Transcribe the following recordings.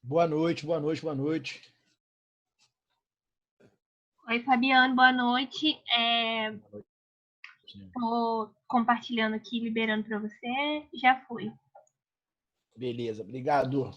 Boa noite, boa noite, boa noite. Oi, Fabiano, boa noite. Estou compartilhando aqui, liberando para você. Já fui. Beleza, obrigado.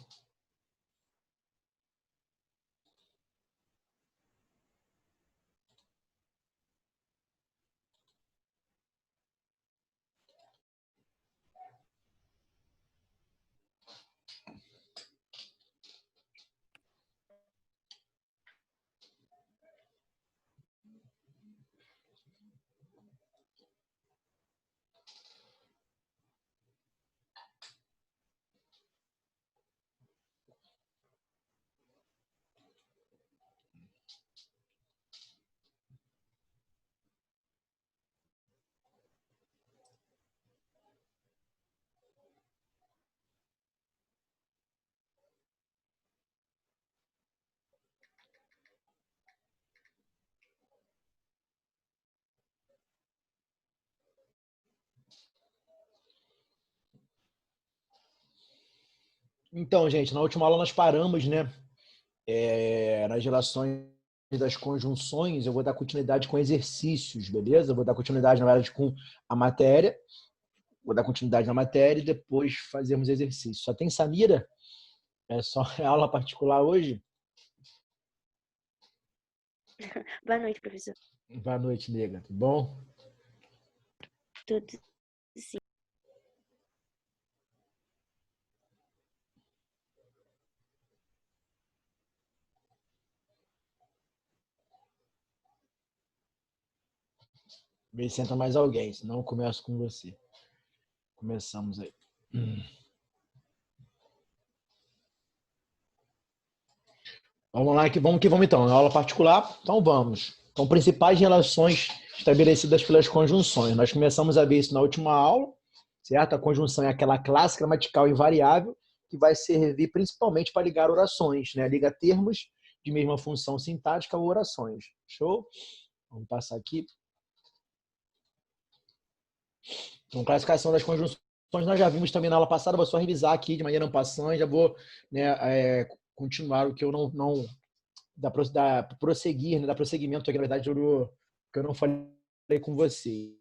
Então, gente, na última aula nós paramos, né? Nas relações das conjunções, eu vou dar continuidade com exercícios, beleza? Eu vou dar continuidade, na verdade, com a matéria. Vou dar continuidade na matéria e depois fazemos exercício. Só tem Samira? É só aula particular hoje? Boa noite, professor. Boa noite, nega. Tudo bom? Tudo sim. Vê se entra mais alguém, senão eu começo com você. Começamos aí. Vamos lá, que vamos então. Na aula particular, então vamos. Então, principais relações estabelecidas pelas conjunções. Nós começamos a ver isso na última aula, certo? A conjunção é aquela classe gramatical invariável que vai servir principalmente para ligar orações, né? Liga termos de mesma função sintática ou orações. Show? Vamos passar aqui. Então, classificação das conjunções nós já vimos também na aula passada, vou só revisar aqui de maneira passante, já vou, né, continuar o que eu não da prosseguir, né, da prosseguimento, que na verdade que eu não falei com vocês,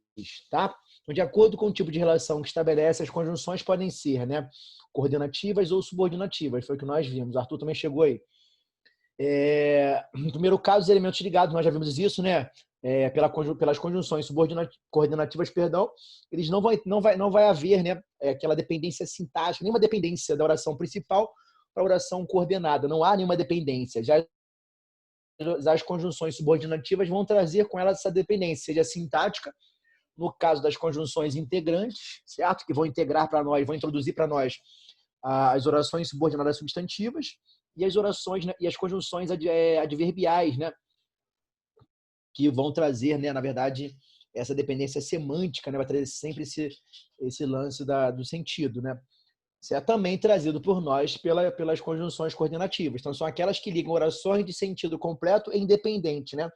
tá? Então, de acordo com o tipo de relação que estabelece, as conjunções podem ser, né, coordenativas ou subordinativas, foi o que nós vimos. O Arthur também chegou aí. No primeiro caso, os elementos ligados, nós já vimos isso, né? Pelas conjunções coordenativas, perdão, eles não vai haver, né, aquela dependência sintática, nenhuma dependência da oração principal para a oração coordenada. Não há nenhuma dependência. Já as conjunções subordinativas vão trazer com elas essa dependência, seja sintática, no caso das conjunções integrantes, certo? Que vão integrar para nós, vão introduzir para nós as orações subordinadas substantivas e as orações, né, e as conjunções adverbiais, né? Que vão trazer, né, na verdade, essa dependência semântica, né? Vai trazer sempre esse lance do sentido, né? Isso é também trazido por nós pelas conjunções coordenativas. Então, são aquelas que ligam orações de sentido completo e independente, né?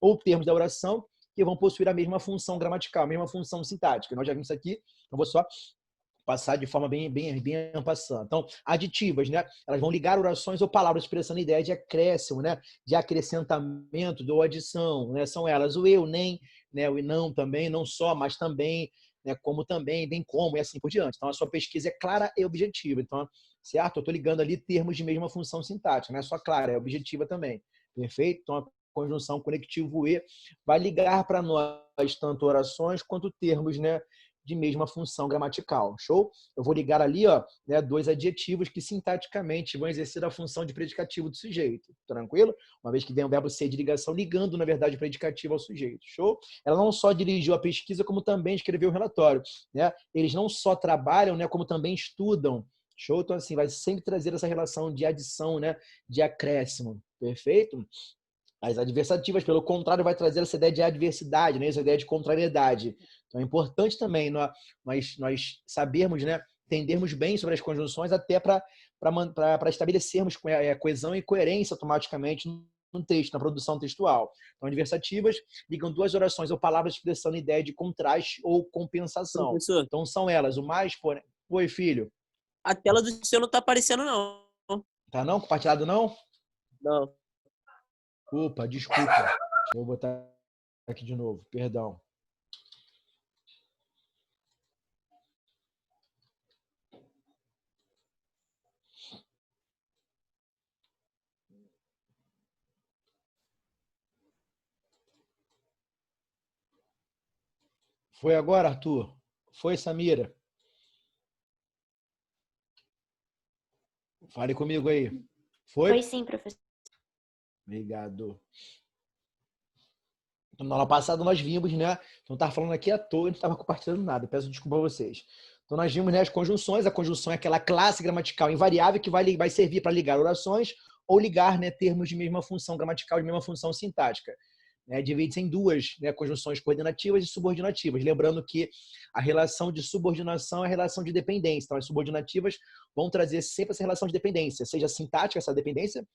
Ou termos da oração que vão possuir a mesma função gramatical, a mesma função sintática. Nós já vimos isso aqui, eu vou só passar de forma bem passando. Então, aditivas, né? Elas vão ligar orações ou palavras expressando ideia de acréscimo, né? De acrescentamento ou adição, né? São elas o eu, nem, né? O e não também, não só, mas também, né? Como também, bem como e assim por diante. Então, a sua pesquisa é clara e objetiva. Então, certo? Eu estou ligando ali termos de mesma função sintática, não é só clara, é objetiva também. Perfeito? Então, a conjunção conectivo e vai ligar para nós tanto orações quanto termos, né, de mesma função gramatical. Show? Eu vou ligar ali, ó, né, dois adjetivos que sintaticamente vão exercer a função de predicativo do sujeito. Tranquilo? Uma vez que vem o verbo ser de ligação, ligando, na verdade, o predicativo ao sujeito. Show? Ela não só dirigiu a pesquisa, como também escreveu o relatório. Né? Eles não só trabalham, né, como também estudam. Show? Então, assim, vai sempre trazer essa relação de adição, né, de acréscimo. Perfeito? As adversativas, pelo contrário, vai trazer essa ideia de adversidade, né? Essa ideia de contrariedade. Então é importante também nós sabermos, né, entendermos bem sobre as conjunções, até para estabelecermos coesão e coerência automaticamente no texto, na produção textual. Então, adversativas ligam duas orações ou palavras expressando ideia de contraste ou compensação. Professor, Então são elas, o mais, porém... Oi, filho. a tela do seu não tá aparecendo, não. Tá não? Compartilhado não? Não. Opa, desculpa. Deixa eu botar aqui de novo, perdão. Foi agora, Arthur? Foi, Samira? Fale comigo aí. Foi? Foi sim, professor. Obrigado. Então, na aula passada nós vimos, né? Não estava falando aqui à toa, não estava compartilhando nada. Peço desculpa a vocês. Então, nós vimos, né, as conjunções. A conjunção é aquela classe gramatical invariável que vai servir para ligar orações ou ligar, né, termos de mesma função gramatical, de mesma função sintática. Divide-se em duas, né, conjunções coordenativas e subordinativas. Lembrando que a relação de subordinação é a relação de dependência. Então, as subordinativas vão trazer sempre essa relação de dependência, seja sintática, essa dependência.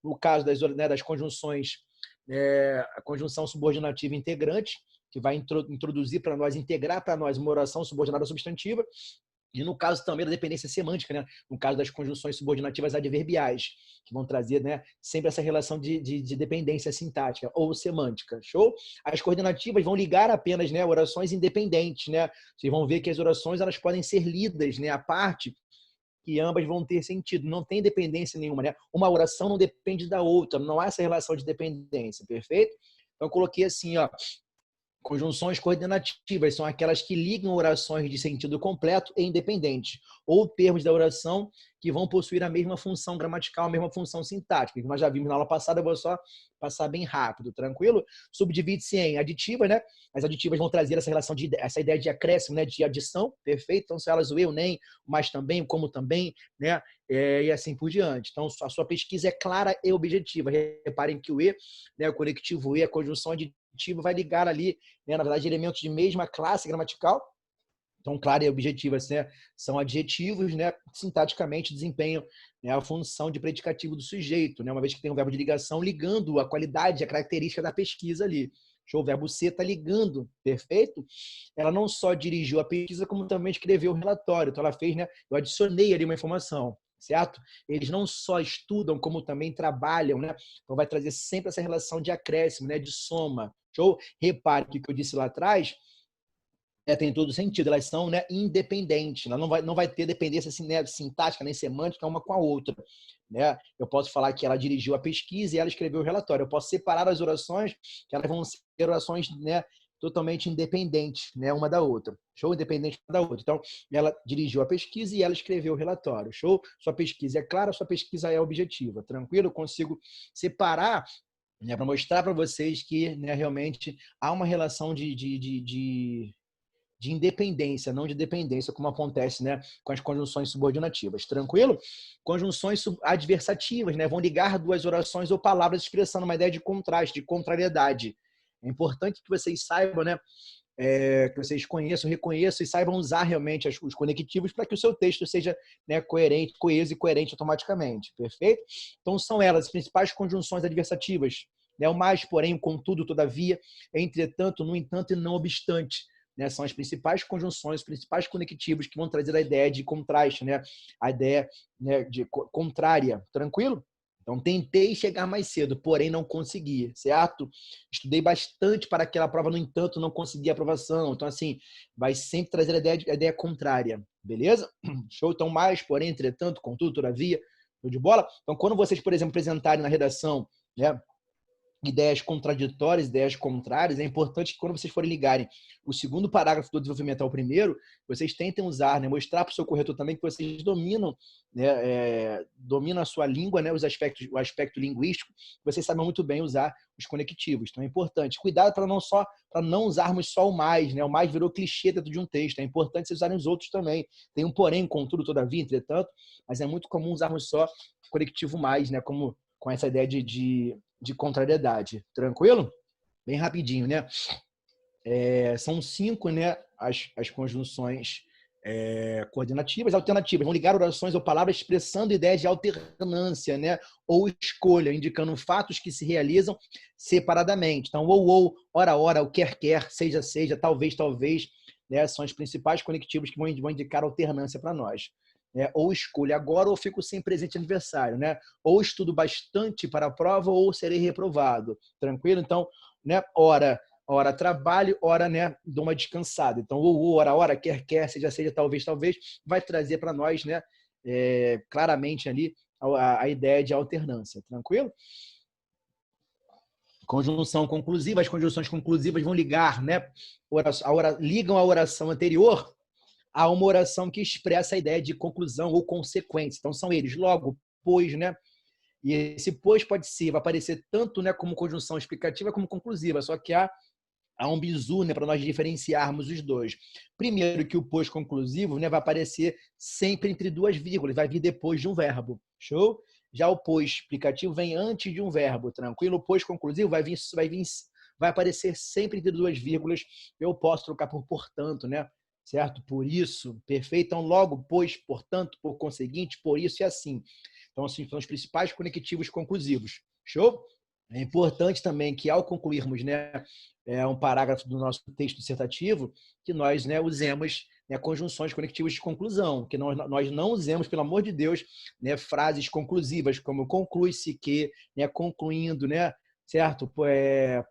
No caso das conjunções, a conjunção subordinativa integrante, que vai introduzir para nós, integrar para nós uma oração subordinada substantiva. E no caso também da dependência semântica, né? No caso das conjunções subordinativas adverbiais, que vão trazer, né, sempre essa relação de dependência sintática ou semântica. Show? As coordenativas vão ligar apenas, né, orações independentes. Né? Vocês vão ver que as orações elas podem ser lidas, né, à parte, que ambas vão ter sentido. Não tem dependência nenhuma. Né? Uma oração não depende da outra. Não há essa relação de dependência. Perfeito? Então, eu coloquei assim, ó. Conjunções coordenativas são aquelas que ligam orações de sentido completo e independente, ou termos da oração que vão possuir a mesma função gramatical, a mesma função sintática, que nós já vimos na aula passada, eu vou só passar bem rápido, tranquilo? Subdivide-se em aditivas, né? As aditivas vão trazer essa relação essa ideia de acréscimo, né? De adição, perfeito? Então, se elas o eu, nem, mas também, como também, né? E assim por diante. Então, a sua pesquisa é clara e objetiva. Reparem que o e, né? O conectivo e, a conjunção aditiva vai ligar ali, né, na verdade, elementos de mesma classe gramatical. Então, claro e objetivo, né, são adjetivos, né, sintaticamente desempenham, né, a função de predicativo do sujeito, né, uma vez que tem um verbo de ligação ligando a qualidade, a característica da pesquisa ali. O verbo ser está ligando, perfeito? Ela não só dirigiu a pesquisa, como também escreveu o relatório. Então, ela fez, né, eu adicionei ali uma informação, certo? Eles não só estudam, como também trabalham, né? Então, vai trazer sempre essa relação de acréscimo, né, de soma. Show? Repare que o que eu disse lá atrás tem todo sentido. Elas são, né, independentes. Ela não vai ter dependência assim, né, sintática nem semântica uma com a outra. Né? Eu posso falar que ela dirigiu a pesquisa e ela escreveu o relatório. Eu posso separar as orações, que elas vão ser orações, né, totalmente independentes, né, uma da outra. Show? Independente uma da outra. Então, ela dirigiu a pesquisa e ela escreveu o relatório. Show? Sua pesquisa é clara, sua pesquisa é objetiva. Tranquilo? Eu consigo separar, né, para mostrar para vocês que, né, realmente há uma relação de independência, não de dependência, como acontece, né, com as conjunções subordinativas. Tranquilo? Conjunções adversativas, né, vão ligar duas orações ou palavras expressando uma ideia de contraste, de contrariedade. É importante que vocês saibam, né, que vocês conheçam, reconheçam e saibam usar realmente os conectivos para que o seu texto seja, né, coerente, coeso e coerente automaticamente. Perfeito? Então, são elas as principais conjunções adversativas. Né? O mais, porém, o contudo, todavia, entretanto, no entanto e não obstante. Né? São as principais conjunções, os principais conectivos que vão trazer a ideia de contraste, né? A ideia, né, de contrária. Tranquilo? Então, tentei chegar mais cedo, porém não consegui, certo? Estudei bastante para aquela prova, no entanto, não consegui aprovação. Então, assim, vai sempre trazer a ideia contrária, beleza? Show? Então, mais, porém, entretanto, contudo, todavia, show de bola? Então, quando vocês, por exemplo, apresentarem na redação, né, ideias contraditórias, ideias contrárias, é importante que quando vocês forem ligarem o segundo parágrafo do desenvolvimento ao primeiro, vocês tentem usar, né, mostrar para o seu corretor também que vocês dominam, né, dominam a sua língua, né, o aspecto linguístico, vocês sabem muito bem usar os conectivos. Então é importante. Cuidado para não usarmos só o mais, né? O mais virou clichê dentro de um texto. É importante vocês usarem os outros também. Tem um porém, contudo, todavia, entretanto, mas é muito comum usarmos só o conectivo mais, né, como com essa ideia de contrariedade. Tranquilo? Bem rapidinho, né? São 5, né, as conjunções coordenativas. Alternativas vão ligar orações ou palavras expressando ideias de alternância, né, ou escolha, indicando fatos que se realizam separadamente. Então, ou, ora, ora, o quer, seja, seja, talvez, talvez, né, são os principais conectivos que vão indicar alternância para nós. né? Ou escolho agora ou fico sem presente aniversário, né? Ou estudo bastante para a prova ou serei reprovado. Tranquilo? Então, né? Ora trabalho, ora, né, dou uma descansada. Então, ora, quer, seja, talvez, vai trazer para nós, né, claramente ali a ideia de alternância. Tranquilo? Conjunção conclusiva, as conjunções conclusivas vão ligar, né, ligam a oração anterior a uma oração que expressa a ideia de conclusão ou consequência. Então, são eles, logo, pois, né? E esse pois vai aparecer tanto, né, como conjunção explicativa como conclusiva, só que há um bizu, né, para nós diferenciarmos os dois. Primeiro, que o pois conclusivo, né, vai aparecer sempre entre duas vírgulas, vai vir depois de um verbo. Show? Já o pois explicativo vem antes de um verbo, tranquilo? O pois conclusivo vai aparecer sempre entre duas vírgulas. Eu posso trocar por portanto, né? Certo? Por isso, perfeito? Então, logo, pois, portanto, por conseguinte, por isso e assim. Então, assim, são os principais conectivos conclusivos. Show? É importante também que, ao concluirmos, né, um parágrafo do nosso texto dissertativo, que nós, né, usemos, né, conjunções conectivas de conclusão, que nós não usemos, pelo amor de Deus, né, frases conclusivas, como conclui-se que, né, concluindo, né, certo?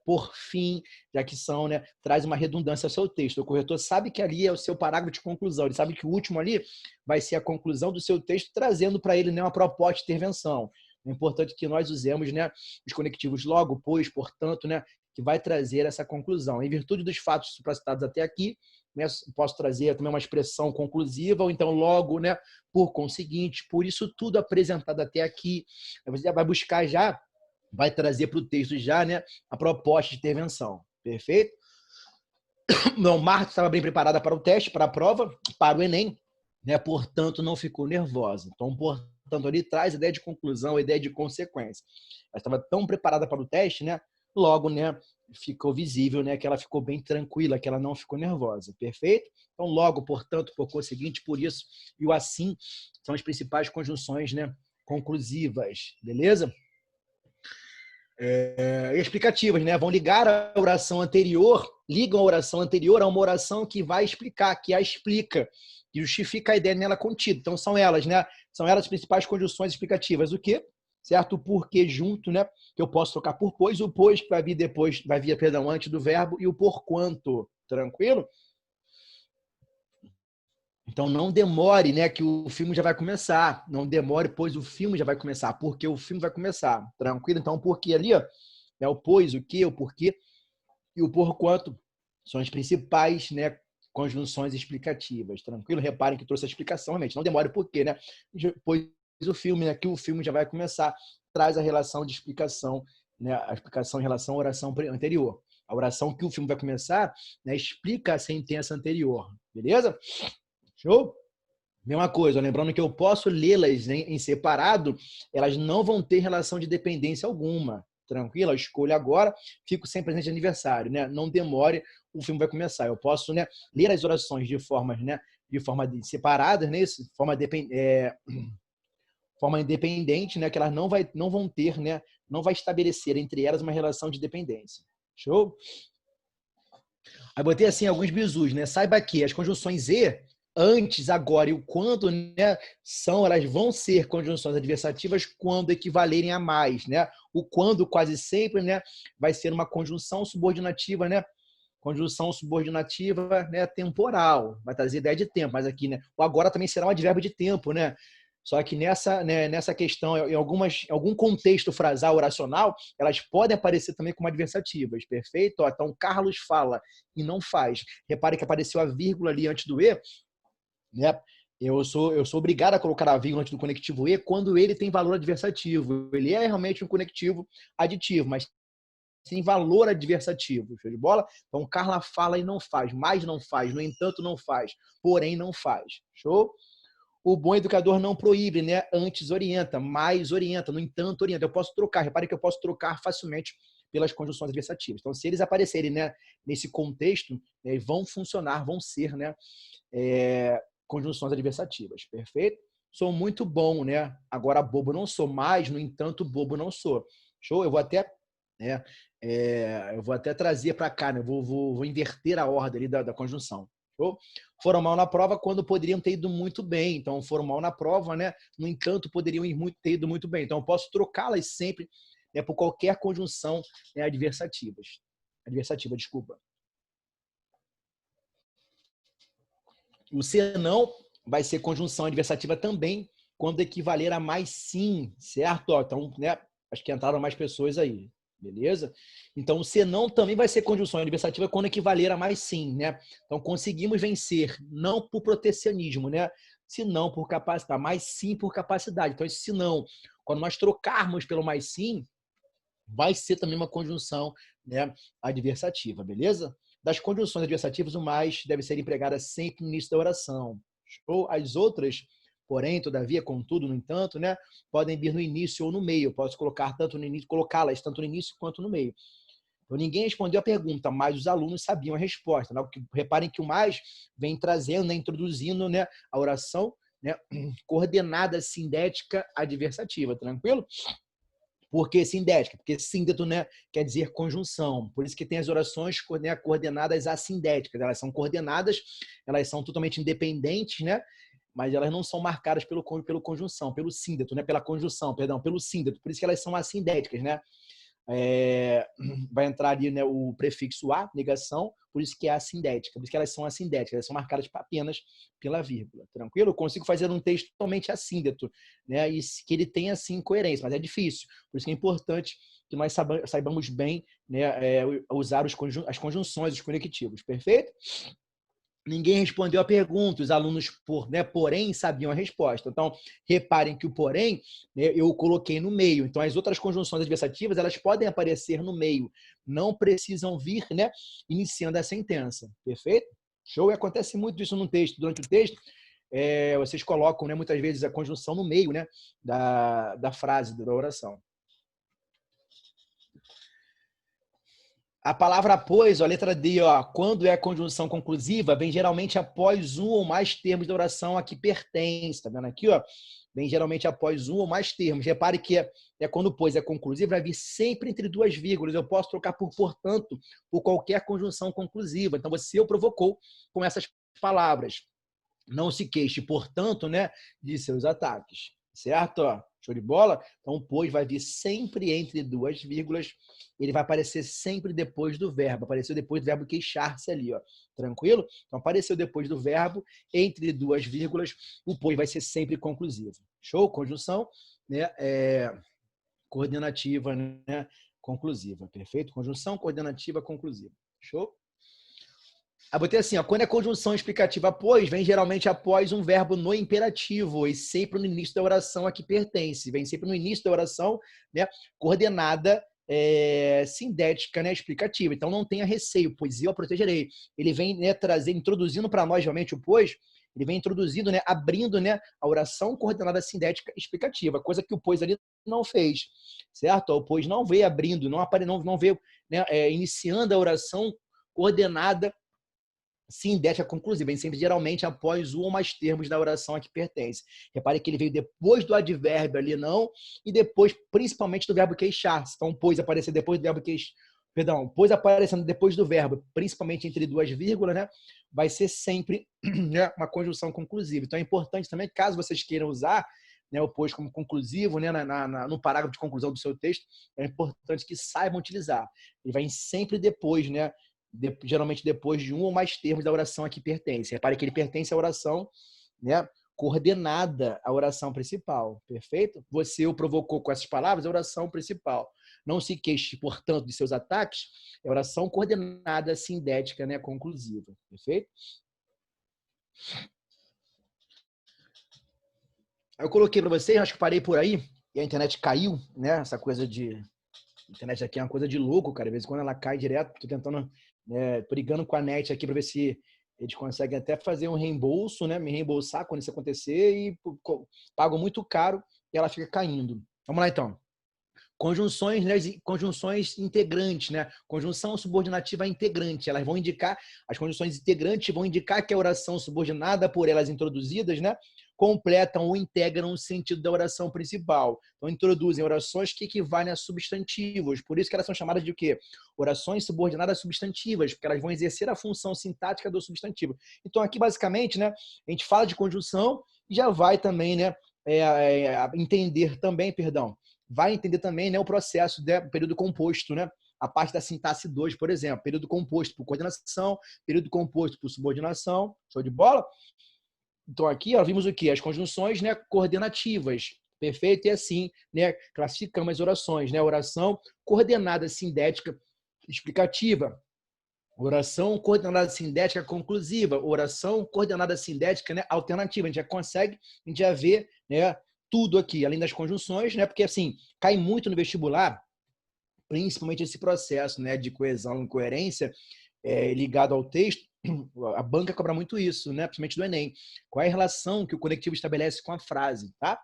Por fim, já que são, né, traz uma redundância ao seu texto. O corretor sabe que ali é o seu parágrafo de conclusão, ele sabe que o último ali vai ser a conclusão do seu texto, trazendo para ele, né, uma proposta de intervenção. É importante que nós usemos, né, os conectivos logo, pois, portanto, né, que vai trazer essa conclusão. Em virtude dos fatos supracitados até aqui, né, posso trazer também uma expressão conclusiva, ou então logo, né, por conseguinte, por isso tudo apresentado até aqui. Você vai buscar já, vai trazer para o texto já, né, a proposta de intervenção. Perfeito? Não, Marta estava bem preparada para o teste, para a prova, para o Enem, né, portanto, não ficou nervosa. Então, portanto, ali traz a ideia de conclusão, a ideia de consequência. Ela estava tão preparada para o teste, né, logo, né, ficou visível, né, que ela ficou bem tranquila, que ela não ficou nervosa. Perfeito? Então, logo, portanto, por conseguinte, por isso e o assim são as principais conjunções, né, conclusivas. Beleza? Explicativas, né? Vão ligar a oração anterior, ligam a oração anterior a uma oração que vai explicar, que a explica, que justifica a ideia nela contida. Então, são elas, né? São elas as principais conjunções explicativas. O quê? Certo? O porquê junto, né? Que eu posso trocar por pois, o pois que vai vir depois, perdão, antes do verbo, e o porquanto. Tranquilo? Então, não demore, né, que o filme já vai começar. Não demore, pois o filme já vai começar. Porque o filme vai começar. Tranquilo? Então, o porquê ali, ó, é o pois, o que, o porquê e o porquanto são as principais, né, conjunções explicativas. Tranquilo? Reparem que trouxe a explicação, realmente. Não demore o porquê, né? Pois o filme, né, que o filme já vai começar, traz a relação de explicação, né, a explicação em relação à oração anterior. A oração que o filme vai começar, né, explica a sentença anterior. Beleza? Show? Mesma coisa, lembrando que eu posso lê-las em separado, elas não vão ter relação de dependência alguma. Tranquilo? Eu escolho agora, fico sem presente de aniversário, né? Não demore, o filme vai começar. Eu posso, né, ler as orações de forma, né, separadas, né? Forma independente, né? Que elas não vão ter, né? Não vai estabelecer entre elas uma relação de dependência. Show? Aí botei assim alguns bizus, né? Saiba que as conjunções e antes, agora e o quando, né, elas vão ser conjunções adversativas quando equivalerem a mais, né? O quando quase sempre, né, vai ser uma conjunção subordinativa, né? Conjunção subordinativa, né, temporal, vai trazer ideia de tempo, mas aqui, né, o agora também será um advérbio de tempo, né? Só que nessa questão, em algum contexto frasal oracional, elas podem aparecer também como adversativas, perfeito? Então, Carlos fala e não faz. Repare que apareceu a vírgula ali antes do E, né? Eu sou obrigado a colocar a vírgula antes do conectivo e quando ele tem valor adversativo. Ele é realmente um conectivo aditivo, mas tem valor adversativo. Show de bola? Então, Carla fala e não faz, mas não faz, no entanto não faz, porém não faz. Show? O bom educador não proíbe, né? Antes orienta, mais orienta, no entanto orienta. Eu posso trocar, repare que eu posso trocar facilmente pelas conjunções adversativas. Então, se eles aparecerem, né, nesse contexto, né, vão funcionar, vão ser, né, conjunções adversativas, perfeito? Sou muito bom, né? Agora bobo não sou, mas, no entanto, bobo não sou. Show? Eu vou até, né, eu vou até trazer para cá, né? Vou inverter a ordem ali da conjunção. Show? Foram mal na prova quando poderiam ter ido muito bem. Então, foram mal na prova, né? No entanto, poderiam ter ido muito bem. Então, eu posso trocá-las sempre, né, por qualquer conjunção, né, adversativa, desculpa. O senão vai ser conjunção adversativa também quando equivaler a mais sim, certo? Ó, então, né, acho que entraram mais pessoas aí, beleza? Então, o senão também vai ser conjunção adversativa quando equivaler a mais sim, né? Então, conseguimos vencer, não por protecionismo, né? Se não por capacidade, mas sim por capacidade. Então, esse se não, quando nós trocarmos pelo mais sim, vai ser também uma conjunção, né, adversativa, beleza? Das conjunções adversativas, o mais deve ser empregada sempre no início da oração. Ou as outras, porém, todavia, contudo, no entanto, né, podem vir no início ou no meio. Eu posso colocar tanto no início, colocá-las tanto no início quanto no meio. Então, ninguém respondeu a pergunta, mas os alunos sabiam a resposta. Né? Reparem que o mais vem trazendo, né, introduzindo, né, a oração, né, coordenada sindética adversativa, tranquilo? Por que sindética? Porque síndeto, né, quer dizer conjunção. Por isso que tem as orações, né, coordenadas assindéticas. Elas são coordenadas, elas são totalmente independentes, né? Mas elas não são marcadas pelo conjunção, pelo síndeto, né? Pela conjunção, perdão, pelo síndeto. Por isso que elas são assindéticas, né? Vai entrar ali, né, o prefixo a, negação, por isso que é assindética, por isso que elas são assindéticas, elas são marcadas apenas pela vírgula, tranquilo? Eu consigo fazer um texto totalmente assíndeto, né, e que ele tenha, assim, coerência, mas é difícil, por isso que é importante que nós saibamos bem, né, usar as conjunções, os conectivos, perfeito? Ninguém respondeu a pergunta, os alunos, porém, sabiam a resposta. Então, reparem que o porém, né, eu coloquei no meio. Então, as outras conjunções adversativas, elas podem aparecer no meio. Não precisam vir, né, iniciando a sentença. Perfeito? Show? E acontece muito isso no texto. Durante o texto, vocês colocam, né, muitas vezes a conjunção no meio, né, da frase, da oração. A palavra após, ó, a letra D, ó, quando é a conjunção conclusiva, vem geralmente após um ou mais termos da oração a que pertence. Tá vendo aqui, ó? Vem geralmente após um ou mais termos. Repare que quando o pois é conclusiva, vai vir sempre entre duas vírgulas. Eu posso trocar por portanto por qualquer conjunção conclusiva. Então, você o provocou com essas palavras. Não se queixe, portanto, né, de seus ataques. Certo? Ó, show de bola? Então, o pois vai vir sempre entre duas vírgulas. Ele vai aparecer sempre depois do verbo. Apareceu depois do verbo queixar-se ali, ó. Tranquilo? Então, apareceu depois do verbo, entre duas vírgulas, o pois vai ser sempre conclusivo. Show? Conjunção, né? Coordenativa, né? Conclusiva. Perfeito? Conjunção coordenativa conclusiva. Show? Aí botei assim, ó, quando é conjunção explicativa após, vem geralmente após um verbo no imperativo e sempre no início da oração a que pertence. Vem sempre no início da oração, né, coordenada sindética, né, explicativa. Então não tenha receio, pois eu a protegerei. Ele vem, né, introduzindo para nós realmente o pois, ele vem introduzindo, né, abrindo, né, a oração coordenada sindética explicativa, coisa que o pois ali não fez, certo? O pois não veio abrindo, não veio, né, iniciando a oração coordenada sindética conclusiva, vem sempre geralmente após um ou mais termos da oração a que pertence. Repare que ele veio depois do advérbio ali, não, e depois, principalmente, do verbo queixar-se. Então, pois aparecer depois do verbo queixar, perdão, pois aparecendo depois do verbo, principalmente entre duas vírgulas, né, vai ser sempre, né, uma conjunção conclusiva. Então, é importante também, caso vocês queiram usar, né, o pois como conclusivo, né, no parágrafo de conclusão do seu texto, é importante que saibam utilizar. Ele vai sempre depois, né, geralmente depois de um ou mais termos da oração a que pertence. Repare que ele pertence à oração, né, coordenada à oração principal. Perfeito? Você o provocou com essas palavras, a oração principal. Não se queixe, portanto, de seus ataques, é oração coordenada, sindética, né, conclusiva. Perfeito? Eu coloquei para vocês, acho que parei por aí, e a internet caiu, né? Essa coisa de... A internet aqui é uma coisa de louco, cara. De vez em quando ela cai direto. Tô tentando, brigando com a net aqui para ver se eles conseguem até fazer um reembolso, né? Me reembolsar quando isso acontecer e pago muito caro e ela fica caindo. Vamos lá, então. Conjunções, né? Conjunções integrantes, né? Conjunção subordinativa integrante. Elas vão indicar, as conjunções integrantes vão indicar que a oração subordinada por elas introduzidas, né, completam ou integram o sentido da oração principal. Então, introduzem orações que equivalem a substantivos. Por isso que elas são chamadas de o quê? Orações subordinadas substantivas, porque elas vão exercer a função sintática do substantivo. Então, aqui, basicamente, né, a gente fala de conjunção e já vai também, né, entender também, vai entender também, né, o processo do período composto, né? A parte da sintaxe 2, por exemplo, período composto por coordenação, período composto por subordinação, show de bola? Então aqui ó, vimos o que? As conjunções, né, coordenativas, perfeito? E assim, né, classificamos as orações, né? Oração coordenada sindética explicativa, oração coordenada sindética conclusiva, oração coordenada sindética, né, alternativa. A gente já consegue, a gente já vê, né, tudo aqui, além das conjunções, né? Porque assim, cai muito no vestibular, principalmente esse processo, né, de coesão e coerência ligado ao texto. A banca cobra muito isso, né, principalmente do Enem. Qual é a relação que o conectivo estabelece com a frase, tá?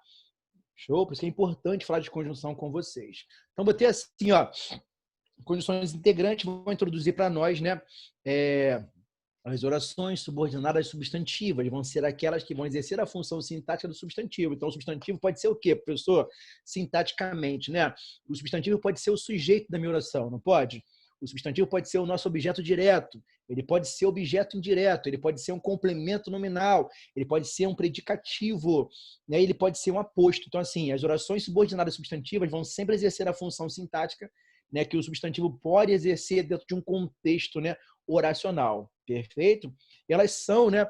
Show? Por isso que é importante falar de conjunção com vocês. Então, botei assim, ó, conjunções integrantes, vou introduzir para nós, né, as orações subordinadas substantivas vão ser aquelas que vão exercer a função sintática do substantivo. Então, o substantivo pode ser o quê, professor? Sintaticamente, né? O substantivo pode ser o sujeito da minha oração, não pode? O substantivo pode ser o nosso objeto direto, ele pode ser objeto indireto, ele pode ser um complemento nominal, ele pode ser um predicativo, né? Ele pode ser um aposto. Então, assim, as orações subordinadas substantivas vão sempre exercer a função sintática, né, que o substantivo pode exercer dentro de um contexto, né, oracional. Perfeito? E elas são, né,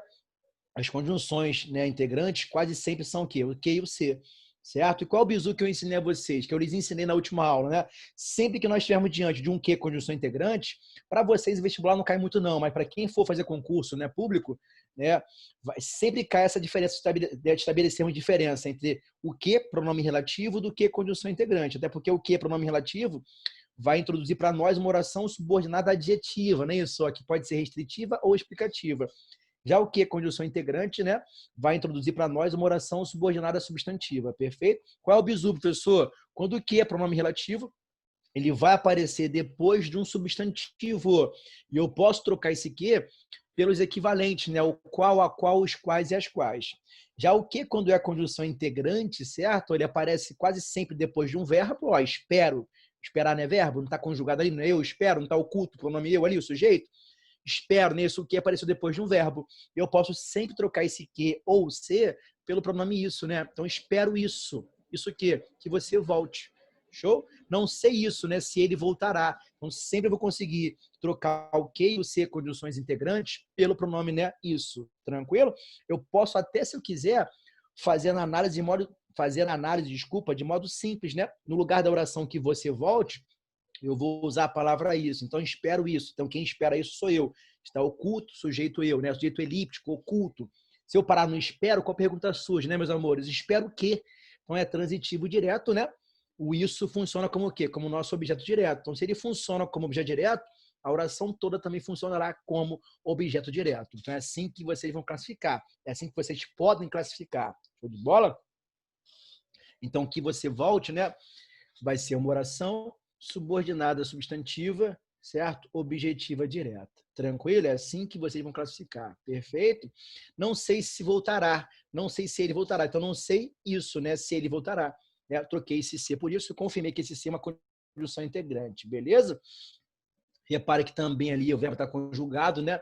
as conjunções, né, integrantes quase sempre são o quê? O que e o se. Certo? E qual o bizu que eu ensinei a vocês? Que eu lhes ensinei na última aula, né? Sempre que nós estivermos diante de um que conjunção integrante, para vocês o vestibular não cai muito não, mas para quem for fazer concurso, né, público, né, vai sempre cai essa diferença de estabelecermos diferença entre o que pronome relativo do que conjunção integrante, até porque o que pronome relativo vai introduzir para nós uma oração subordinada adjetiva, não é isso? Que pode ser restritiva ou explicativa. Já o que conjunção integrante, né, vai introduzir para nós uma oração subordinada substantiva, perfeito? Qual é o bizu, professor? Quando o que é pronome relativo, ele vai aparecer depois de um substantivo. E eu posso trocar esse que pelos equivalentes, né? O qual, a qual, os quais e as quais. Já o que, quando é conjunção integrante, certo? Ele aparece quase sempre depois de um verbo. Ó, espero. Esperar não é verbo? Não está conjugado ali, não é eu espero? Não está oculto o pronome eu ali, o sujeito? Espero, nisso o que apareceu depois de um verbo. Eu posso sempre trocar esse que ou se pelo pronome isso, né? Então, espero isso. Isso que você volte. Show? Não sei isso, né? Se ele voltará. Então, sempre eu vou conseguir trocar o que e o se, conjunções integrantes, pelo pronome, né? Isso. Tranquilo? Eu posso até, se eu quiser, fazer a análise de modo simples, né? No lugar da oração que você volte, eu vou usar a palavra isso. Então, espero isso. Então, quem espera isso sou eu. Está oculto, sujeito eu, né? Sujeito elíptico, oculto. Se eu parar no espero, qual a pergunta surge, né, meus amores? Espero o quê? Então, é transitivo direto, né? O isso funciona como o quê? Como o nosso objeto direto. Então, se ele funciona como objeto direto, a oração toda também funcionará como objeto direto. Então, é assim que vocês vão classificar. É assim que vocês podem classificar. Show de bola? Então, que você volte, né? Vai ser uma oração subordinada substantiva, certo? Objetiva direta. Tranquilo? É assim que vocês vão classificar. Perfeito? Não sei se voltará. Não sei se ele voltará. Então, não sei isso, né? Se ele voltará. Né? Troquei esse se. Por isso, eu confirmei que esse se é uma conjunção integrante. Beleza? Repare que também ali o verbo está conjugado, né?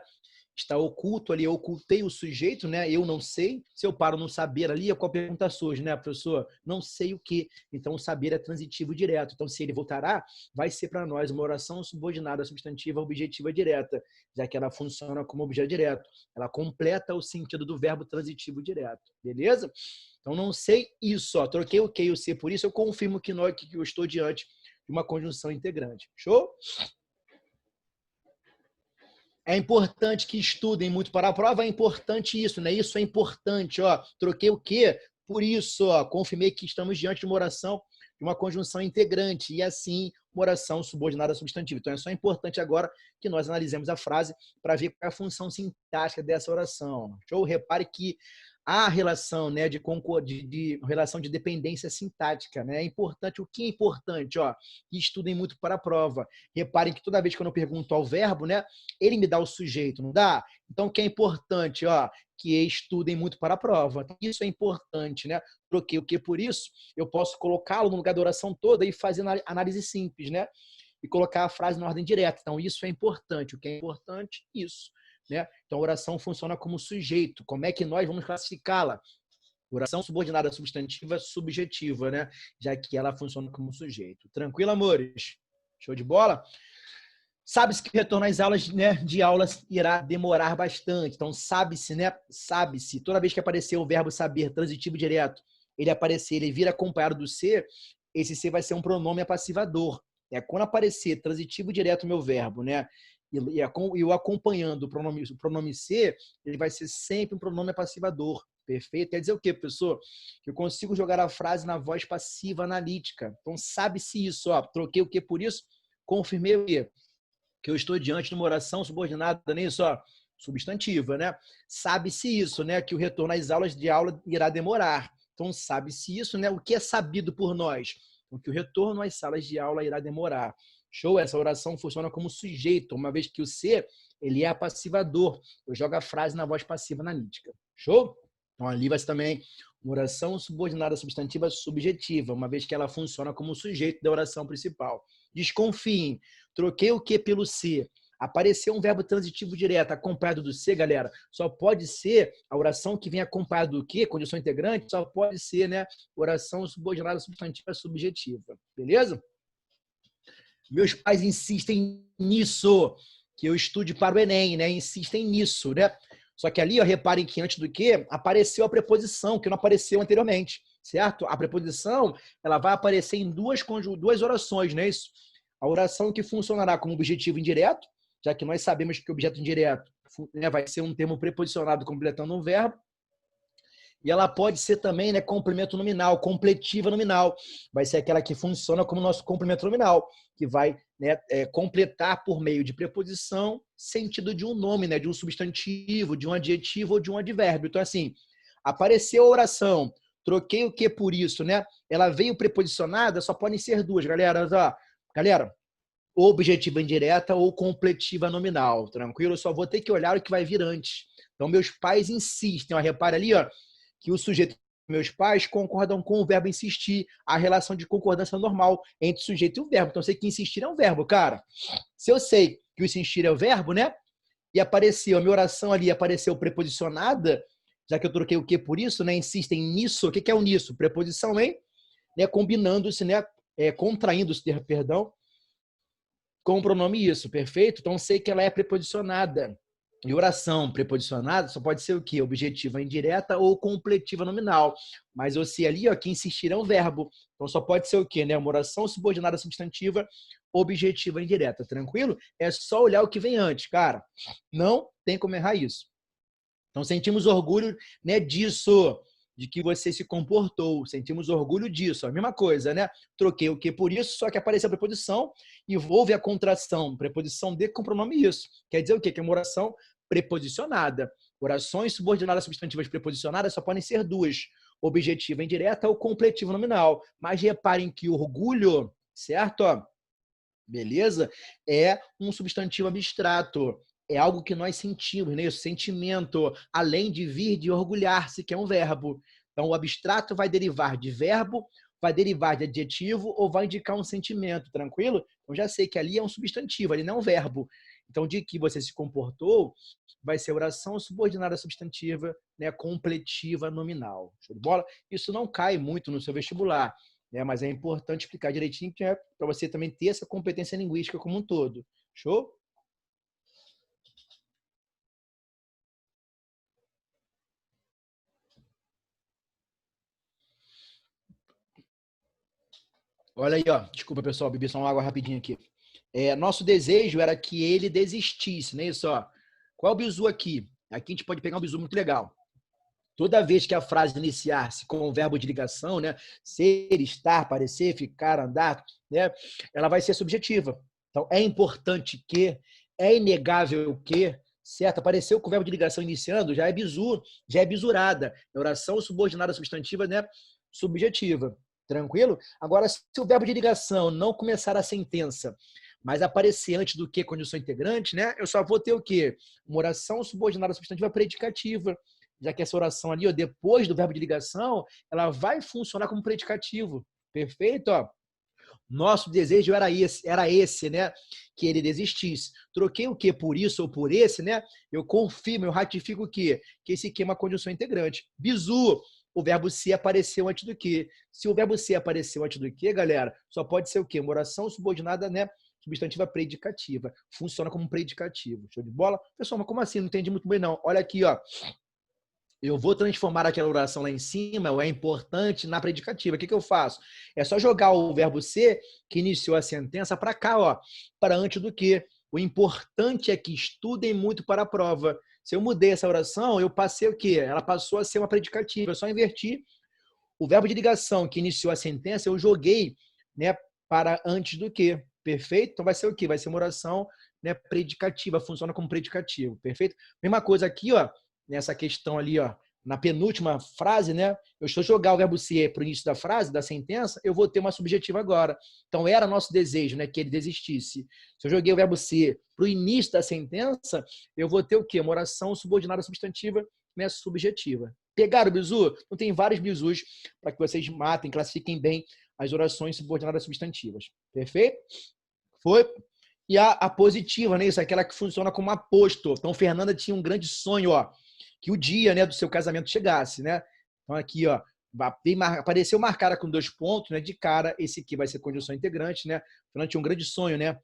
Está oculto ali, eu ocultei o sujeito, né? Eu não sei. Se eu paro no saber ali, qual pergunta surge, né, professor? Não sei o que. Então, o saber é transitivo direto. Então, se ele voltará, vai ser para nós uma oração subordinada substantiva objetiva direta, já que ela funciona como objeto direto. Ela completa o sentido do verbo transitivo direto. Beleza? Então, não sei isso. Ó. Troquei o que e o se. Por isso, eu confirmo que eu estou diante de uma conjunção integrante. Show? É importante que estudem muito para a prova, é importante isso, né? Isso é importante, ó. Troquei o quê? Por isso, ó, confirmei que estamos diante de uma oração, de uma conjunção integrante, e assim, uma oração subordinada substantiva. Então, é só importante agora que nós analisemos a frase para ver qual é a função sintática dessa oração. Show? Repare que há relação, né, de relação de dependência sintática, né? É importante, o que é importante, ó, que estudem muito para a prova. Reparem que toda vez que eu não pergunto ao verbo, né, ele me dá o sujeito, não dá? Então, o que é importante, ó, que estudem muito para a prova. Isso é importante, né? Troquei o que por isso, eu posso colocá-lo no lugar da oração toda e fazer análise simples, né? E colocar a frase na ordem direta. Então, isso é importante. O que é importante? Isso. Né? Então, a oração funciona como sujeito. Como é que nós vamos classificá-la? Oração subordinada substantiva subjetiva, né? Já que ela funciona como sujeito. Tranquilo, amores? Show de bola? Sabe-se que o retorno às aulas, né, de aulas irá demorar bastante. Então, sabe-se, né? Sabe-se. Toda vez que aparecer o verbo saber, transitivo direto, ele aparecer, ele vir acompanhado do ser, esse ser vai ser um pronome apassivador. Quando aparecer transitivo direto meu verbo, né? E o acompanhando o pronome ser, ele vai ser sempre um pronome apassivador. Perfeito? Quer dizer o quê, professor? Que eu consigo jogar a frase na voz passiva analítica. Então, sabe-se isso. Ó, troquei o que por isso? Confirmei o quê? Que eu estou diante de uma oração subordinada, nem só substantiva, né? Sabe-se isso, né? Que o retorno às aulas de aula irá demorar. Então, sabe-se isso, né? O que é sabido por nós? Que o retorno às salas de aula irá demorar. Show? Essa oração funciona como sujeito, uma vez que o ser, ele é apassivador. Eu jogo a frase na voz passiva analítica. Show? Então, ali vai ser também uma oração subordinada substantiva subjetiva, uma vez que ela funciona como sujeito da oração principal. Desconfiem. Troquei o que pelo ser. Apareceu um verbo transitivo direto acompanhado do ser, galera, só pode ser a oração que vem acompanhada do que, condição integrante, só pode ser, né, oração subordinada substantiva subjetiva. Beleza? Meus pais insistem nisso, que eu estude para o Enem, né? Insistem nisso, né? Só que ali, ó, reparem que antes do que, apareceu a preposição, que não apareceu anteriormente, certo? A preposição, ela vai aparecer em duas orações, não é isso? A oração que funcionará como objetivo indireto, já que nós sabemos que o objeto indireto, né, vai ser um termo preposicionado completando um verbo, e ela pode ser também, né, complemento nominal, completiva nominal. Vai ser aquela que funciona como nosso complemento nominal, que vai, né, completar por meio de preposição sentido de um nome, né, de um substantivo, de um adjetivo ou de um advérbio. Então, assim, apareceu a oração, troquei o que por isso, né? Ela veio preposicionada, só podem ser duas, galera. Ó, galera, ou objetiva indireta ou completiva nominal, tranquilo? Eu só vou ter que olhar o que vai vir antes. Então, meus pais insistem. Ó, repara ali, ó, que o sujeito, meus pais, concordam com o verbo insistir, a relação de concordância normal entre o sujeito e o verbo. Então, eu sei que insistir é um verbo, cara. Se eu sei que o insistir é o verbo, né? E apareceu, a minha oração ali apareceu preposicionada, já que eu troquei o que por isso, né? Insistem nisso. O que é o nisso? Preposição, hein? Né? Combinando-se, né? Contraindo-se, perdão, com o pronome isso, perfeito? Então, sei que ela é preposicionada. E oração preposicionada só pode ser o quê? Objetiva indireta ou completiva nominal. Mas eu sei ali, ó, que insistir é um verbo. Então, só pode ser o quê? Né? Uma oração subordinada substantiva, objetiva indireta. Tranquilo? É só olhar o que vem antes, cara. Não tem como errar isso. Então, sentimos orgulho, né, disso, de que você se comportou. Sentimos orgulho disso. A mesma coisa, né? Troquei o que por isso, só que apareceu a preposição e houve a contração. Preposição de com pronome isso. Quer dizer o quê? Que é uma oração preposicionada. Orações subordinadas substantivas preposicionadas só podem ser duas. Objetiva indireta ou completiva nominal. Mas reparem que orgulho, certo? Ó, beleza? É um substantivo abstrato. É algo que nós sentimos, né? Esse sentimento, além de vir de orgulhar-se, que é um verbo. Então, o abstrato vai derivar de verbo, vai derivar de adjetivo ou vai indicar um sentimento, tranquilo? Então, já sei que ali é um substantivo, ali não é um verbo. Então, de que você se comportou, vai ser oração subordinada substantiva, né? Completiva nominal. Show de bola? Isso não cai muito no seu vestibular, né? Mas é importante explicar direitinho, que é para você também ter essa competência linguística como um todo. Show? Olha aí, ó. Desculpa, pessoal, bebi só uma água rapidinho aqui. Nosso desejo era que ele desistisse, não é isso? Ó. Qual é o bizu aqui? Aqui a gente pode pegar um bizu muito legal. Toda vez que a frase iniciar-se com o verbo de ligação, né? Ser, estar, parecer, ficar, andar, né? Ela vai ser subjetiva. Então, é importante que, é inegável que, certo? Apareceu com o verbo de ligação iniciando, já é bizu, já é bisurada. É oração subordinada substantiva, né? Subjetiva. Tranquilo? Agora, se o verbo de ligação não começar a sentença, mas aparecer antes do que condição integrante, né? Eu só vou ter o quê? Uma oração subordinada substantiva predicativa. Já que essa oração ali, ó, depois do verbo de ligação, ela vai funcionar como predicativo. Perfeito? Ó. Nosso desejo era esse, né? Que ele desistisse. Troquei o que por isso ou por esse, né? Eu confirmo, eu ratifico o quê? Que esse aqui é uma conjunção integrante. Bizu, o verbo ser apareceu antes do que. Se o verbo ser apareceu antes do que, galera, só pode ser o quê? Uma oração subordinada, né? Substantiva predicativa. Funciona como predicativo. Show de bola? Pessoal, mas como assim? Não entendi muito bem, não. Olha aqui, ó. Eu vou transformar aquela oração lá em cima, ou é importante, na predicativa. O que eu faço? É só jogar o verbo ser, que iniciou a sentença, para cá, ó, para antes do que. O importante é que estudem muito para a prova. Se eu mudei essa oração, eu passei o quê? Ela passou a ser uma predicativa. Eu só inverti o verbo de ligação, que iniciou a sentença, eu joguei, né, para antes do que. Perfeito? Então vai ser o quê? Vai ser uma oração, né, predicativa, funciona como predicativo. Perfeito? Mesma coisa aqui, ó. Nessa questão ali, ó, na penúltima frase, né? Eu estou jogar o verbo ser para o início da frase, da sentença, eu vou ter uma subjetiva agora. Então, era nosso desejo, né? Que ele desistisse. Se eu joguei o verbo ser para o início da sentença, eu vou ter o quê? Uma oração subordinada substantiva, né? Subjetiva. Pegaram o bizu? Então, tem vários bizus para que vocês matem, classifiquem bem as orações subordinadas substantivas. Perfeito? Foi? E a positiva, né? Isso é aquela que funciona como aposto. Então, Fernanda tinha um grande sonho, ó, que o dia, né, do seu casamento chegasse, né? Então aqui, ó, apareceu marcada com 2 pontos, né? De cara, esse aqui vai ser conjunção integrante, né? Fernanda tinha um grande sonho, né?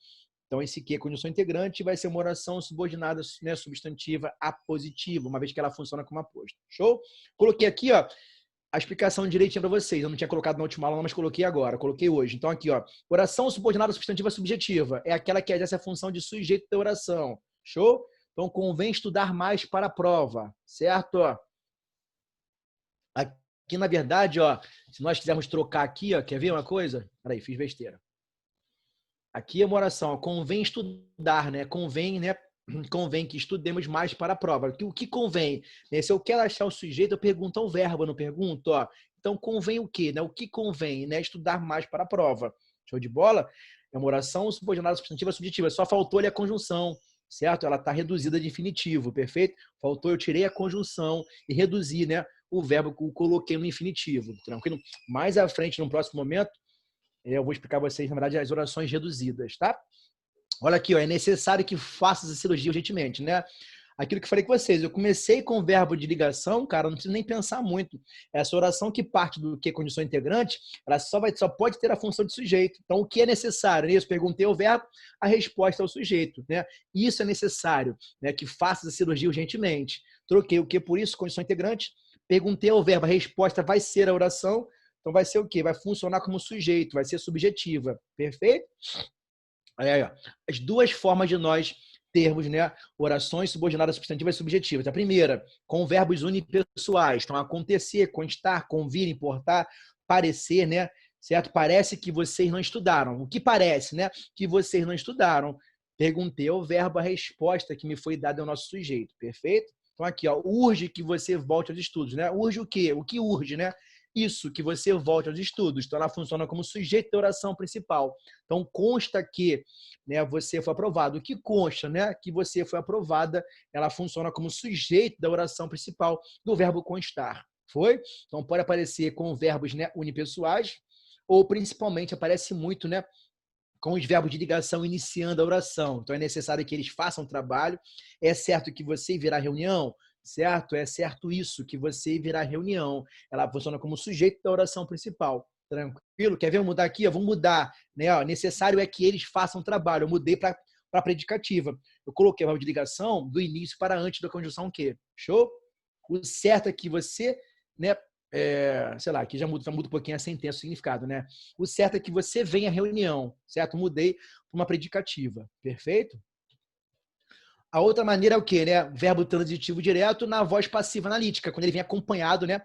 Então esse aqui é conjunção integrante e vai ser uma oração subordinada, né, substantiva apositiva, uma vez que ela funciona como aposto. Show? Coloquei aqui, ó, a explicação direitinho para vocês. Eu não tinha colocado na última aula, mas coloquei agora. Coloquei hoje. Então aqui, ó, oração subordinada substantiva subjetiva é aquela que exerce a função de sujeito da oração. Show? Então, convém estudar mais para a prova, certo? Aqui, na verdade, ó, se nós quisermos trocar aqui, ó, quer ver uma coisa? Peraí, fiz besteira. Aqui é uma oração, ó, convém estudar, né? Convém, né? Convém que estudemos mais para a prova. O que convém? Se eu quero achar o sujeito, eu pergunto ao verbo, eu não pergunto, ó. Então, convém o quê? Né? O que convém? Né? Estudar mais para a prova. Show de bola? É uma oração subordinada substantiva subjetiva. Só faltou ali a conjunção. Certo? Ela está reduzida a definitivo, perfeito? Faltou, eu tirei a conjunção e reduzi, né, o verbo que eu coloquei no infinitivo, tranquilo? Mais à frente, no próximo momento, eu vou explicar a vocês, na verdade, as orações reduzidas, tá? Olha aqui, ó, é necessário que faças a cirurgia urgentemente, né? Aquilo que eu falei com vocês, eu comecei com o verbo de ligação, cara, não preciso nem pensar muito. Essa oração que parte do que condição integrante, ela só pode ter a função de sujeito. Então, o que é necessário? Né? Eu perguntei ao verbo, a resposta é o sujeito, né? Isso é necessário, né? Que faças a cirurgia urgentemente. Troquei o que por isso, condição integrante. Perguntei ao verbo, a resposta vai ser a oração. Então, vai ser o quê? Vai funcionar como sujeito, vai ser subjetiva. Perfeito? Aí, ó, as duas formas de nós termos, né, orações subordinadas substantivas e subjetivas. A primeira, com verbos unipessoais. Então, acontecer, constar, convir, importar, parecer, né? Certo? Parece que vocês não estudaram. O que parece, né? Que vocês não estudaram. Perguntei ao verbo, a resposta que me foi dada é o nosso sujeito. Perfeito? Então, aqui, ó, urge que você volte aos estudos, né? Urge o quê? O que urge, né? Isso, que você volte aos estudos. Então, ela funciona como sujeito da oração principal. Então, consta que, né, você foi aprovado. O que consta, né, que você foi aprovada, ela funciona como sujeito da oração principal do verbo constar. Foi? Então, pode aparecer com verbos, né, unipessoais, ou principalmente aparece muito, né, com os verbos de ligação iniciando a oração. Então, é necessário que eles façam trabalho. É certo que você virá reunião, certo? É certo isso, que você virá reunião. Ela funciona como sujeito da oração principal. Tranquilo? Quer ver eu mudar aqui? Vamos mudar. Né? Ó, necessário é que eles façam trabalho. Eu mudei para a predicativa. Eu coloquei o verbo de ligação do início para antes da conjunção que. Show? O certo é que você, né, sei lá, aqui já muda um pouquinho a sentença, o significado, né? O certo é que você venha à reunião, certo? Mudei para uma predicativa. Perfeito? A outra maneira é o quê? Né? Verbo transitivo direto na voz passiva analítica, quando ele vem acompanhado, né?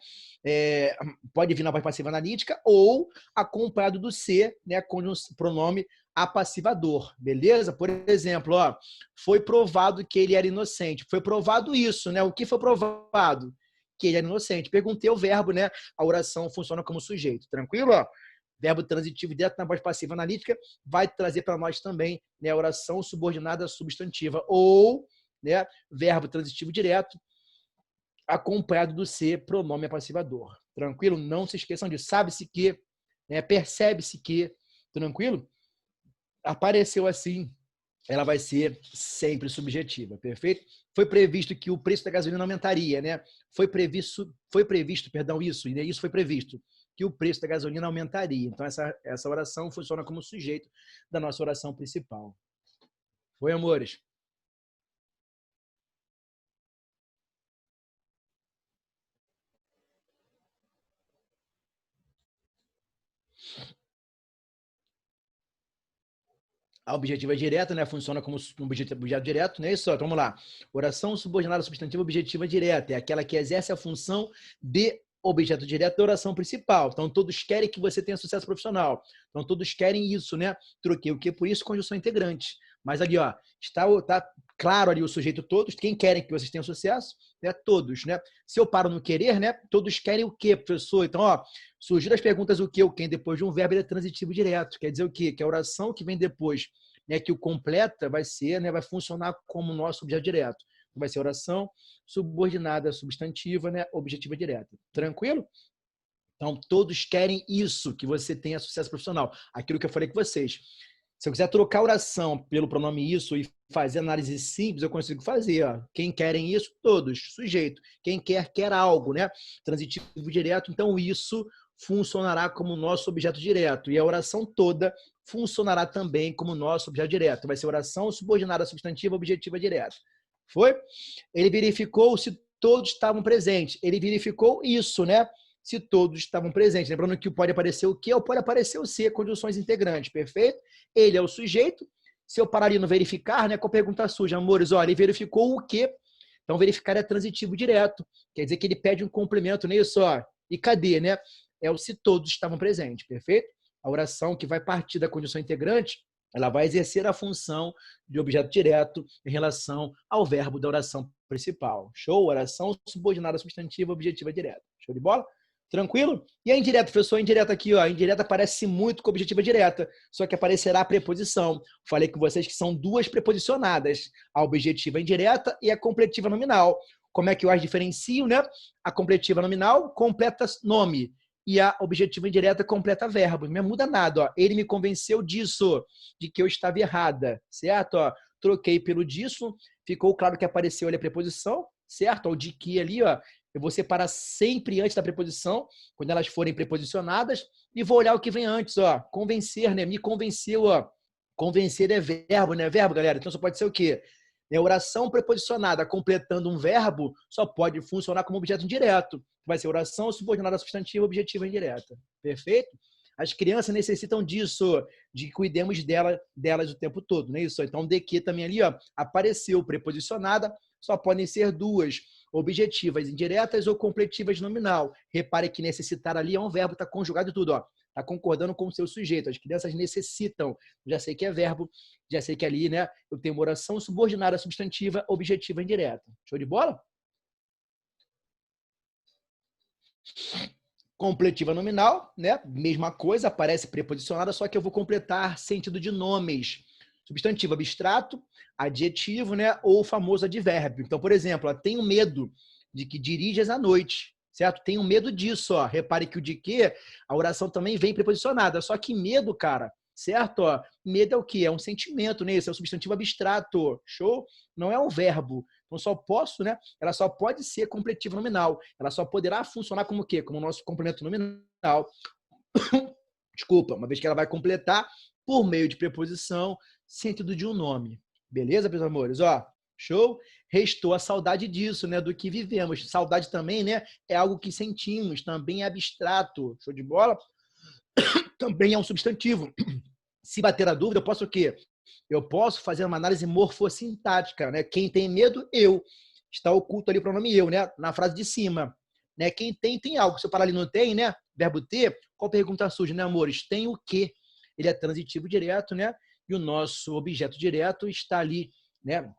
Pode vir na voz passiva analítica ou acompanhado do ser, né? Com o pronome apassivador, beleza? Por exemplo, ó, foi provado que ele era inocente. Foi provado isso, né? O que foi provado? Que ele era inocente. Perguntei o verbo, né? A oração funciona como sujeito. Tranquilo? Ó? Verbo transitivo direto na voz passiva analítica vai trazer para nós também, né, a oração subordinada substantiva ou, né, verbo transitivo direto acompanhado do ser pronome apassivador. Tranquilo? Não se esqueçam disso. Sabe-se que, né, percebe-se que, tranquilo? Apareceu assim, ela vai ser sempre subjetiva, perfeito? Foi previsto que o preço da gasolina aumentaria, né? Foi previsto, perdão, isso foi previsto, que o preço da gasolina aumentaria. Então, essa oração funciona como sujeito da nossa oração principal. Foi, amores? A objetiva direta, né? Funciona como um objeto direto, não é isso? Então, vamos lá. Oração subordinada substantiva objetiva direta é aquela que exerce a função de objeto direto da oração principal. Então, todos querem que você tenha sucesso profissional. Então, todos querem isso, né? Troquei o que por isso, conjunção integrante. Mas ali, ó, está claro ali o sujeito todos. Quem querem que vocês tenham sucesso? Né? Todos, né? Se eu paro no querer, né? Todos querem o quê, professor? Então, ó, surgiram as perguntas o que, o quem, depois de um verbo, ele é transitivo direto. Quer dizer o quê? Que a oração que vem depois, né, que o completa vai ser, né, vai funcionar como nosso objeto direto. Vai ser oração subordinada substantiva, né, objetiva direta. Tranquilo? Então, todos querem isso, que você tenha sucesso profissional. Aquilo que eu falei com vocês. Se eu quiser trocar oração pelo pronome isso e fazer análise simples, eu consigo fazer. Ó. Quem querem isso? Todos. Sujeito. Quem quer algo, né? Transitivo direto. Então, isso funcionará como nosso objeto direto. E a oração toda funcionará também como nosso objeto direto. Vai ser oração subordinada substantiva objetiva direta. Foi? Ele verificou se todos estavam presentes. Ele verificou isso, né? Se todos estavam presentes. Lembrando que pode aparecer o quê? Ou pode aparecer o C, conjunções integrantes, perfeito? Ele é o sujeito. Se eu parar ali no verificar, né, com a pergunta suja, amores, olha, ele verificou o quê? Então, verificar é transitivo direto. Quer dizer que ele pede um complemento nisso, ó. E cadê, né? É o se todos estavam presentes, perfeito? A oração que vai partir da condição integrante, ela vai exercer a função de objeto direto em relação ao verbo da oração principal. Show? Oração subordinada substantiva objetiva direta. Show de bola? Tranquilo? E a indireta, professor, a indireta aqui, ó. A indireta parece muito com a objetiva direta, só que aparecerá a preposição. Falei com vocês que são duas preposicionadas, a objetiva indireta e a completiva nominal. Como é que eu as diferencio, né? A completiva nominal completa nome e a objetiva indireta completa verbo. Não muda nada, ó. Ele me convenceu disso, de que eu estava errada, certo? Ó, troquei pelo disso, ficou claro que apareceu ali a preposição, certo? O de que ali, ó, eu vou separar sempre antes da preposição, quando elas forem preposicionadas, e vou olhar o que vem antes, ó. Convencer, né? Me convenceu, ó. Convencer é verbo, né? Verbo, galera. Então só pode ser o quê? Oração preposicionada completando um verbo só pode funcionar como objeto indireto. Vai ser oração subordinada substantiva, objetiva indireta. Perfeito? As crianças necessitam disso, de que cuidemos delas o tempo todo, não é isso? Então, de que também ali, ó, apareceu preposicionada, só podem ser duas, objetivas indiretas ou completivas nominal. Repare que necessitar ali é um verbo, está conjugado tudo, ó. Está concordando com o seu sujeito. As crianças necessitam. Já sei que é verbo, já sei que ali, né, eu tenho uma oração subordinada substantiva, objetiva indireta. Show de bola? Completiva nominal, né? Mesma coisa, aparece preposicionada, só que eu vou completar sentido de nomes. Substantivo abstrato, adjetivo, né? Ou o famoso advérbio. Então, por exemplo, ó, tenho medo de que dirijas à noite, certo? Tenho medo disso, ó. Repare que o de que, a oração também vem preposicionada. Só que medo, cara, certo? Ó, medo é o quê? É um sentimento, né? Esse é o substantivo abstrato. Show? Não é um verbo. Então, só posso, né? Ela só pode ser completiva nominal. Ela só poderá funcionar como o quê? Como o nosso complemento nominal. Desculpa, uma vez que ela vai completar por meio de preposição, sentido de um nome. Beleza, meus amores? Ó, show? Restou a saudade disso, né? Do que vivemos. Saudade também, né? É algo que sentimos, também é abstrato. Show de bola? Também é um substantivo. Se bater a dúvida, eu posso o quê? Eu posso fazer uma análise morfossintática, né? Quem tem medo, eu. Está oculto ali o pronome eu, né? Na frase de cima. Né? Quem tem algo. Se eu parar ali não tem, né? Verbo ter, qual pergunta surge, né, amores? Tem o quê? Ele é transitivo direto, né? e o nosso objeto direto está ali, né,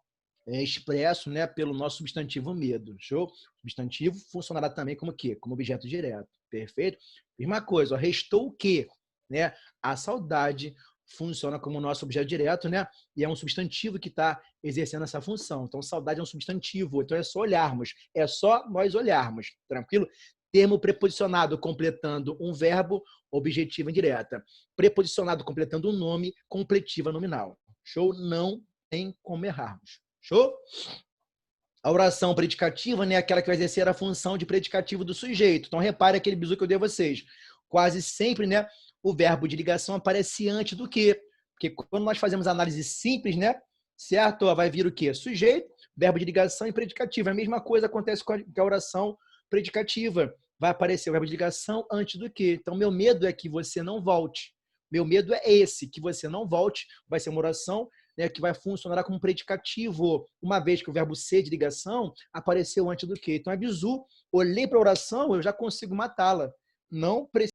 expresso, né, pelo nosso substantivo medo. Show? O substantivo funcionará também como o quê? Como objeto direto. Perfeito? Mesma coisa, ó, restou o quê? Né? A saudade funciona como nosso objeto direto, né? E é um substantivo que está exercendo essa função. Então, saudade é um substantivo. Então, é só olharmos. É só nós olharmos. Tranquilo? Termo preposicionado completando um verbo, objetiva indireta. Preposicionado completando um nome, completiva nominal. Show? Não tem como errarmos. Show? A oração predicativa, né, é aquela que vai exercer a função de predicativo do sujeito. Então, repare aquele bizu que eu dei a vocês. Quase sempre, né, o verbo de ligação aparece antes do que. Porque quando nós fazemos análise simples, né, certo? Vai vir o quê? Sujeito, verbo de ligação e predicativo. A mesma coisa acontece com a oração predicativa. Vai aparecer o verbo de ligação antes do que. Então, meu medo é que você não volte. Meu medo é esse, que você não volte. Vai ser uma oração, né, que vai funcionar como predicativo, uma vez que o verbo ser de ligação apareceu antes do que. Então, é bizu. Olhei para a oração, eu já consigo matá-la. Não preciso